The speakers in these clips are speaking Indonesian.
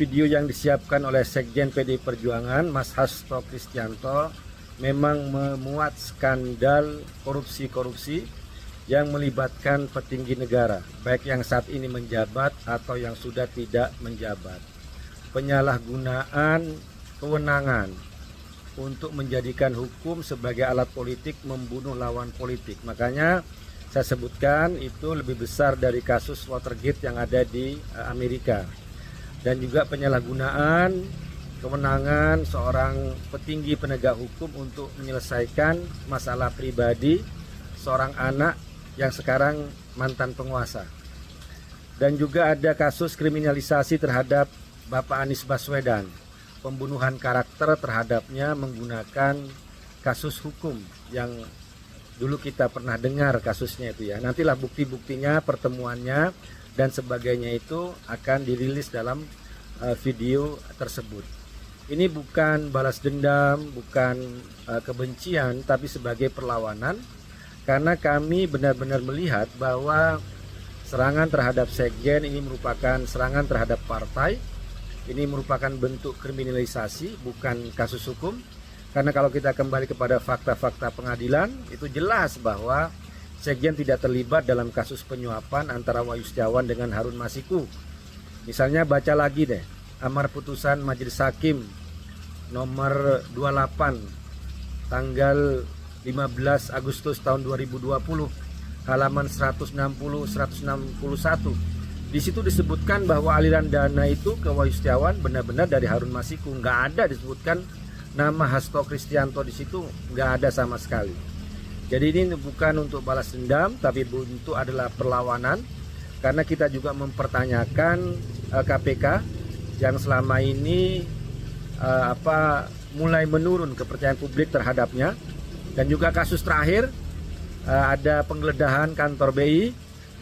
video yang disiapkan oleh Sekjen PDI Perjuangan, Mas Hasto Kristianto, memang memuat skandal korupsi-korupsi yang melibatkan petinggi negara, baik yang saat ini menjabat atau yang sudah tidak menjabat. Penyalahgunaan kewenangan untuk menjadikan hukum sebagai alat politik membunuh lawan politik. Makanya saya sebutkan itu lebih besar dari kasus Watergate yang ada di Amerika. Dan juga penyalahgunaan kewenangan seorang petinggi penegak hukum untuk menyelesaikan masalah pribadi seorang anak yang sekarang mantan penguasa. Dan juga ada kasus kriminalisasi terhadap Bapak Anies Baswedan, pembunuhan karakter terhadapnya menggunakan kasus hukum yang dulu kita pernah dengar kasusnya itu ya. Nantilah bukti-buktinya, pertemuannya dan sebagainya itu akan dirilis dalam video tersebut. Ini bukan balas dendam, bukan kebencian, tapi sebagai perlawanan, karena kami benar-benar melihat bahwa serangan terhadap Sekjen ini merupakan serangan terhadap partai. Ini merupakan bentuk kriminalisasi, bukan kasus hukum. Karena kalau kita kembali kepada fakta-fakta pengadilan, itu jelas bahwa Sekjen tidak terlibat dalam kasus penyuapan antara Wahyu Setiawan dengan Harun Masiku. Misalnya baca lagi deh, amar putusan Majelis Hakim nomor 28 tanggal 15 Agustus tahun 2020 halaman 160-161. Di situ disebutkan bahwa aliran dana itu ke Wahyu Setiawan benar-benar dari Harun Masiku. Nggak ada disebutkan nama Hasto Kristianto di situ, nggak ada sama sekali. Jadi ini bukan untuk balas dendam, tapi untuk adalah perlawanan, karena kita juga mempertanyakan KPK yang selama ini mulai menurun kepercayaan publik terhadapnya. Dan juga kasus terakhir ada penggeledahan kantor BI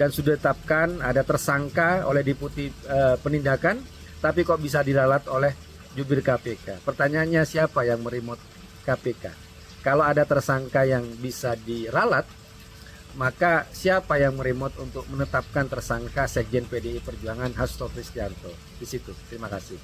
dan sudah ditetapkan ada tersangka oleh Deputi Penindakan, tapi kok bisa diralat oleh jubir KPK. Pertanyaannya, siapa yang meremote KPK? Kalau ada tersangka yang bisa diralat, maka siapa yang meremote untuk menetapkan tersangka Sekjen PDI Perjuangan Hasto Kristianto? Di situ. Terima kasih.